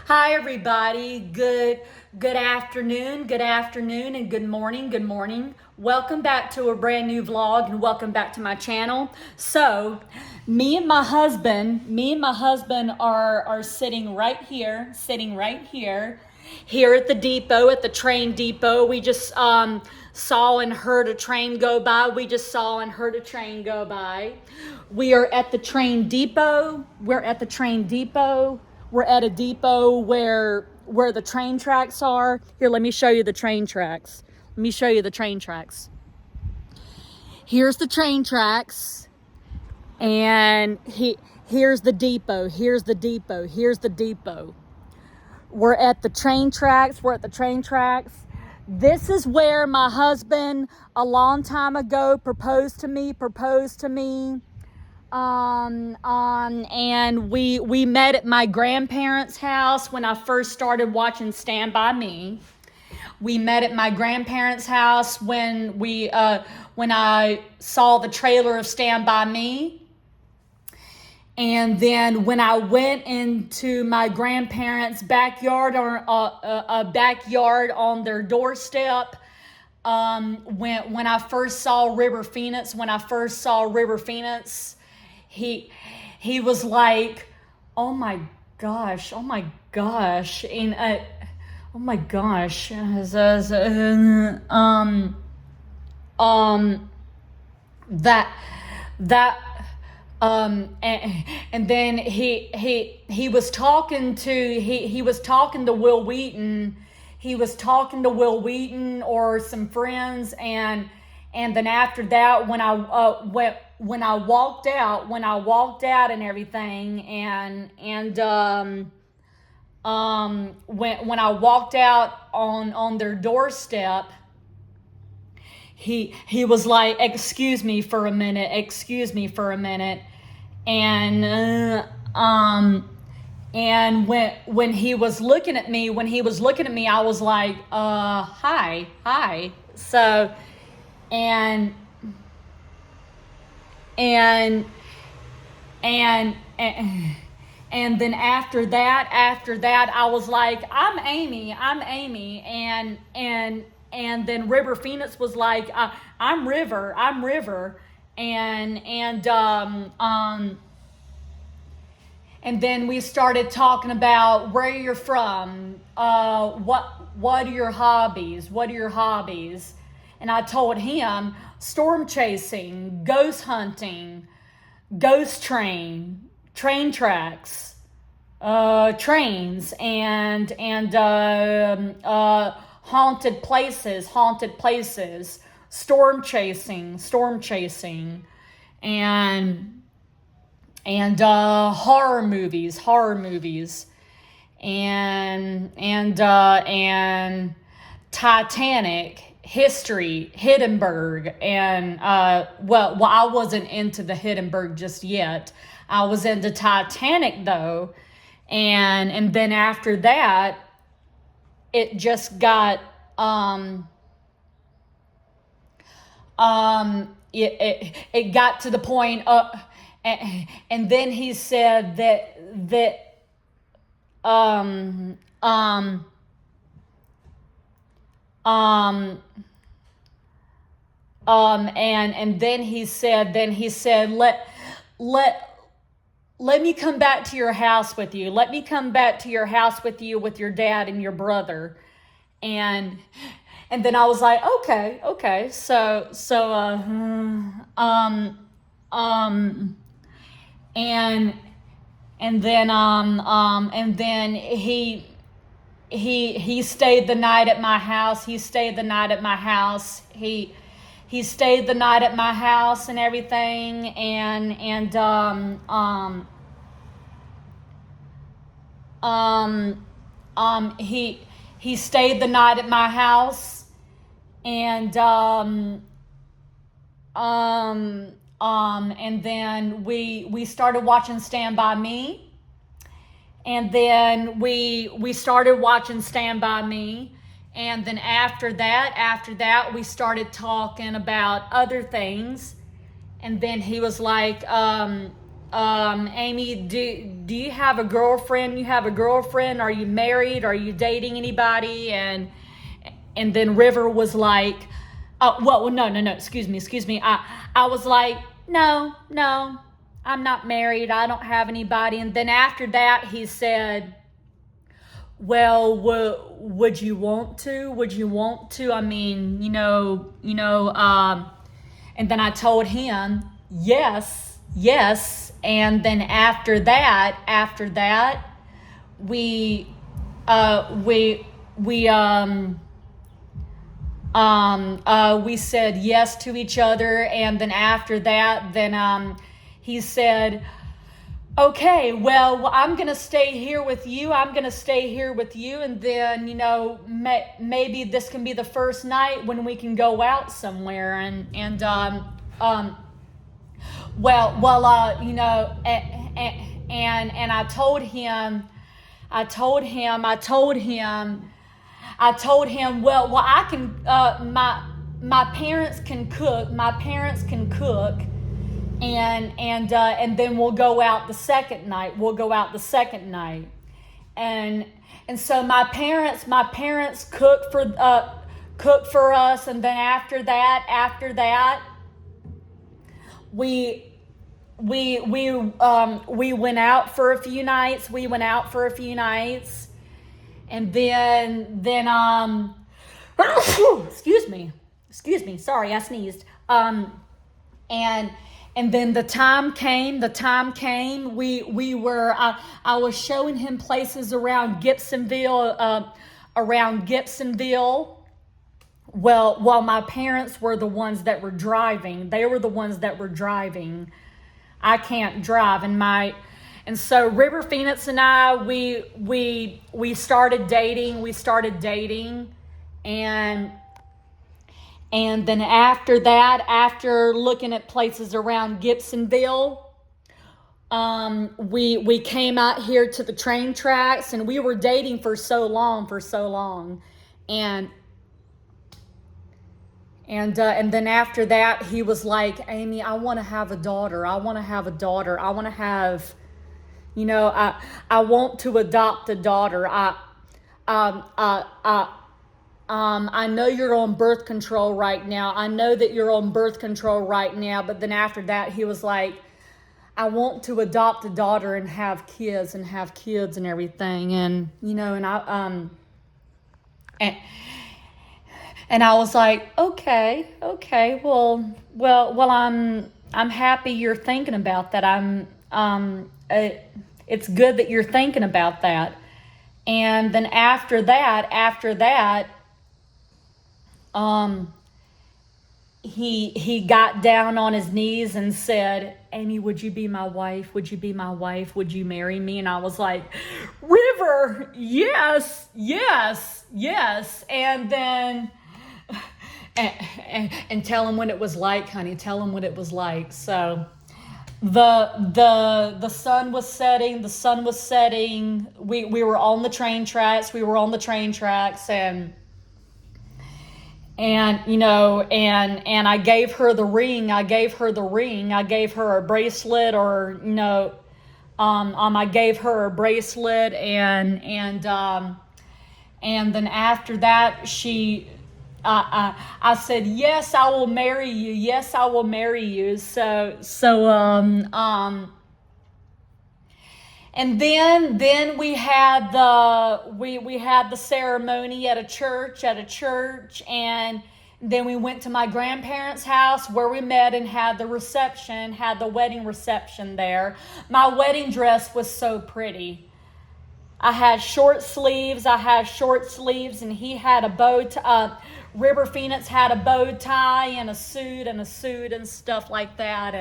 Hi everybody. Good afternoon, and good morning. Welcome back to a brand new vlog and welcome back to my channel. So, me and my husband are sitting right here, here at the depot, at the train depot. We just saw and heard a train go by. We are at the train depot. We're at a depot where the train tracks are. Here, let me show you the train tracks. Here's the train tracks, and here's the depot. We're at the train tracks. This is where my husband a long time ago proposed to me. And we met at my grandparents' house when I first started watching Stand By Me. We met at my grandparents' house when I saw the trailer of Stand By Me. And then when I went into my grandparents' backyard, or a backyard on their doorstep, when I first saw River Phoenix, he was like, oh my gosh, and oh my gosh, that and then he was talking to Will Wheaton. Or some friends, and then after that, when I walked out and everything, and when I walked out on their doorstep, he was like, excuse me for a minute, and when he was looking at me, I was like, hi. So, and then after that, I was like, I'm Amy, and then River Phoenix was like, I'm River, and then we started talking about where you're from, what are your hobbies, and I told him storm chasing, ghost hunting, ghost train tracks, trains, and haunted places, storm chasing, and horror movies, and Titanic, history, Hindenburg, and well, I wasn't into the Hindenburg just yet. I was into Titanic though, and then after that, it just got it got to the point of, and then he said that and then he said let me come back to your house with you. With your dad and your brother. And then I was like, okay. So and then he stayed the night at my house. He stayed the night at my house and everything, he stayed the night at my house, and and then we started watching Stand By Me. And then we started watching Stand By Me. And then after that, we started talking about other things. And then he was like, Amy, do you have a girlfriend? You have a girlfriend? Are you married? Are you dating anybody? And then River was like, oh, well, no, excuse me. I was like, no, I'm not married. I don't have anybody. And then after that, he said, well, would you want to? Would you want to? I mean, and then I told him, yes. And then after that, we, we said yes to each other. And then after that, he said, okay, well, I'm going to stay here with you. And then, maybe this can be the first night when we can go out somewhere. And I told him, well, I can, my parents can cook. And then we'll go out the second night. And so my parents cooked for us. And then after that, we went out for a few nights. And then excuse me, sorry, I sneezed. And then the time came, I was showing him places around Gibsonville. Well, my parents were the ones that were driving. I can't drive. And so River Phoenix and I, we started dating. And then after that, after looking at places around Gibsonville, we came out here to the train tracks, and we were dating for so long. And then after that, he was like, Amy, I want to have a daughter. I want to have, I want to adopt a daughter. I know you're on birth control right now. But then after that, he was like, I want to adopt a daughter and have kids and everything. And, and I was like, okay. Well, I'm happy you're thinking about that. It's good that you're thinking about that. And then after that, he got down on his knees and said, Amy, would you be my wife? Would you marry me? And I was like, River, yes. And then, and tell him what it was like, honey. So the sun was setting. We were on the train tracks. And I gave her the ring. I gave her a bracelet, I gave her a bracelet, and then after that, I said, yes, I will marry you. And then we had the ceremony at a church, and then we went to my grandparents' house where we met and had the wedding reception there. My wedding dress was so pretty. I had short sleeves, and he had a bow tie. River Phoenix had a bow tie and a suit and stuff like that,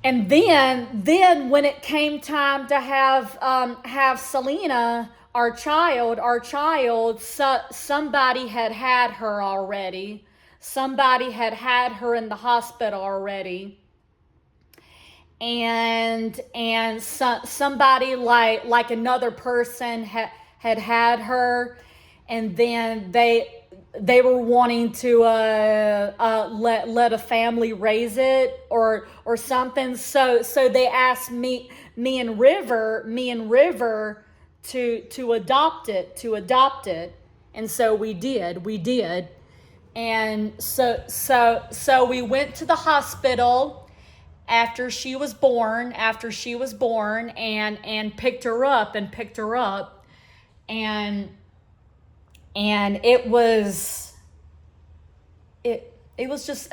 and then when it came time to have Selena, our child, somebody had her already. Somebody had her in the hospital already. And somebody like another person had her, and then they were wanting to let a family raise it or something. So they asked me and River to adopt it, and so we did, and so we went to the hospital after she was born, and picked her up, and it was just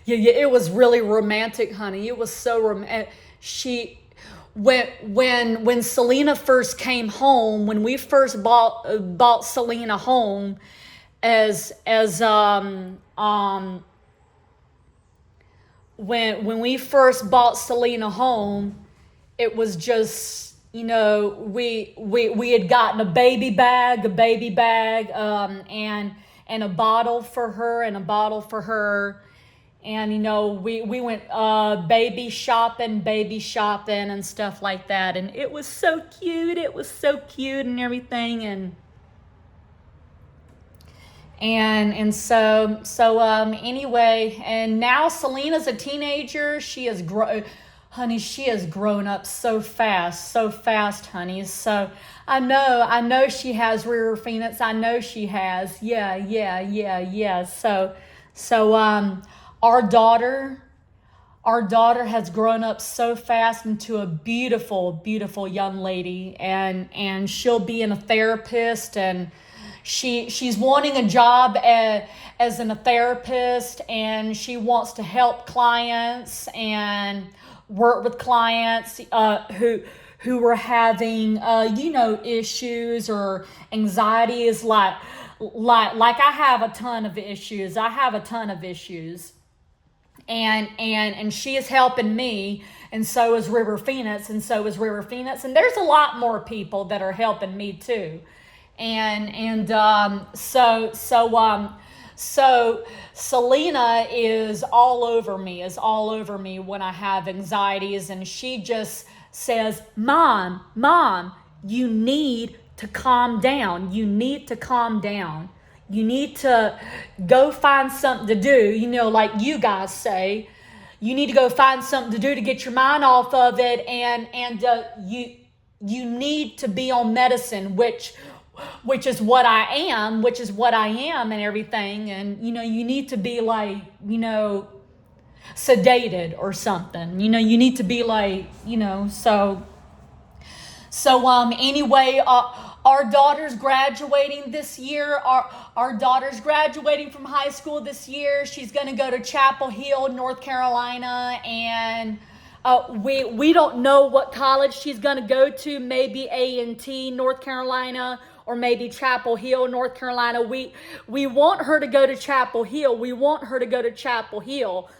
it was really romantic, honey. It was so romantic. She when Selena first came home, when we first bought Selena home, as when we first bought Selena home, it was just, we had gotten a baby bag, and a bottle for her, and we went baby shopping and stuff like that, and it was so cute. And everything, anyway, and now Selena's a teenager. She has grown up so fast, honey. So I know she has, River Phoenix. I know she has. Yeah. So our daughter has grown up so fast into a beautiful young lady, and she'll be a therapist, and she's wanting a job as a therapist, and she wants to help clients and work with clients who are having issues or anxieties, like I have a ton of issues. And she is helping me, and so is River Phoenix, and there's a lot more people that are helping me too. So Selena is all over me when I have anxieties, and she just says, Mom, you need to calm down. You need to go find something to do, like you guys say. You need to go find something to do to get your mind off of it, and you need to be on medicine, which is what I am, and everything. And you need to be sedated or something. You need to be anyway, our daughter's graduating this year. Our daughter's graduating from high school this year. She's going to go to Chapel Hill, North Carolina, and we don't know what college she's going to go to. Maybe A&T, North Carolina, or maybe Chapel Hill, North Carolina. We want her to go to Chapel Hill.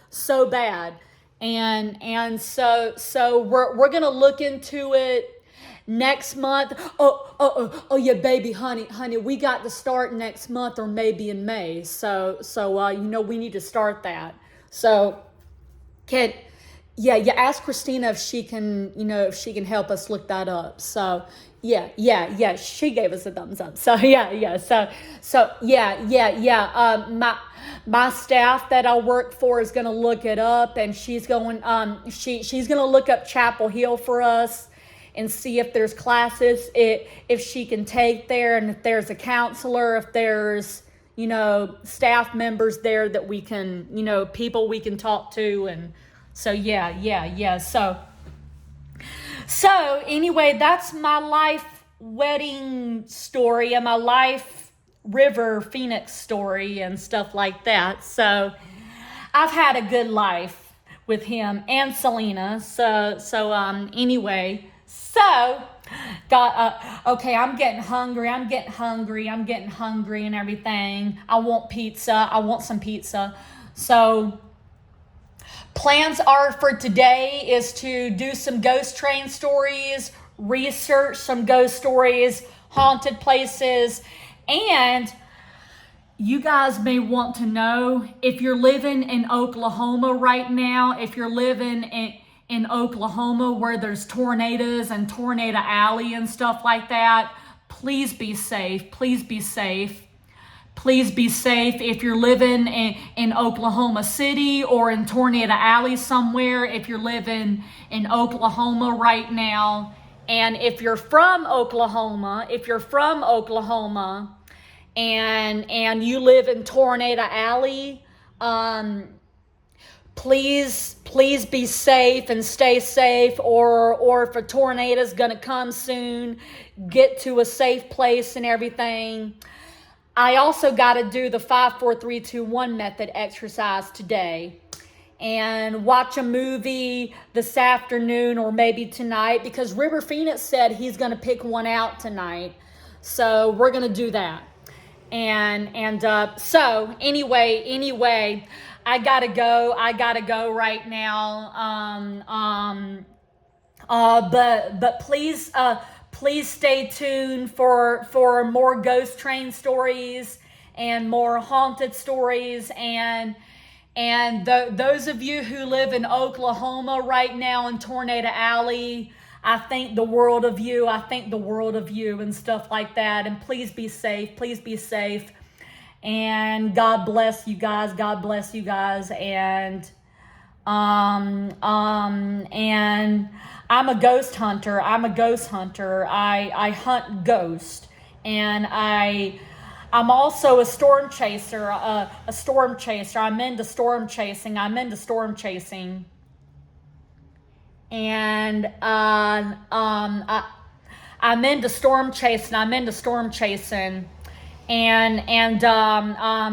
So bad, and so we're going to look into it next month. Oh yeah, baby, honey, we got to start next month, or maybe in May. So we need to start that. So you ask Christina if she can help us look that up. So yeah, she gave us a thumbs up. So my staff that I work for is going to look it up, and she's going to look up Chapel Hill for us and see if there's classes, if she can take there, and if there's a counselor, if there's staff members there that we can, people we can talk to. And so yeah. So anyway, that's my life wedding story, and my life River Phoenix story and stuff like that. So I've had a good life with him and Selena. So anyway, okay, I'm getting hungry and everything. I want some pizza. So plans are for today is to do some ghost train stories, research some ghost stories, haunted places, and you guys may want to know, if you're living in Oklahoma right now, if you're living in Oklahoma where there's tornadoes and Tornado Alley and stuff like that, please be safe. Please be safe if you're living in Oklahoma City or in Tornado Alley somewhere, if you're living in Oklahoma right now. And if you're from Oklahoma, and you live in Tornado Alley, please be safe and stay safe, or if a tornado is going to come soon, get to a safe place and everything. I also got to do the 5 4 3 2 1 method exercise today and watch a movie this afternoon or maybe tonight, because River Phoenix said he's going to pick one out tonight. So we're going to do that. So anyway, I gotta go right now. But please stay tuned for more ghost train stories and more haunted stories, and those of you who live in Oklahoma right now in Tornado Alley, I think the world of you. And stuff like that. And please be safe. And God bless you guys. And I'm a ghost hunter. I hunt ghosts, and I'm also a storm chaser. I'm into storm chasing. And I'm into storm chasing.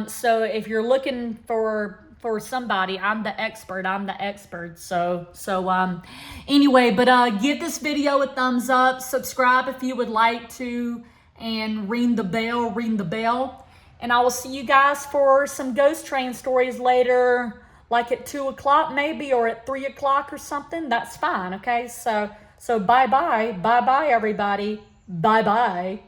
So if you're looking for somebody, I'm the expert. So anyway, but give this video a thumbs up, subscribe if you would like to, and ring the bell. And I will see you guys for some ghost train stories later, like at 2 o'clock maybe, or at 3 o'clock or something. That's fine. Okay. So bye bye everybody. Bye.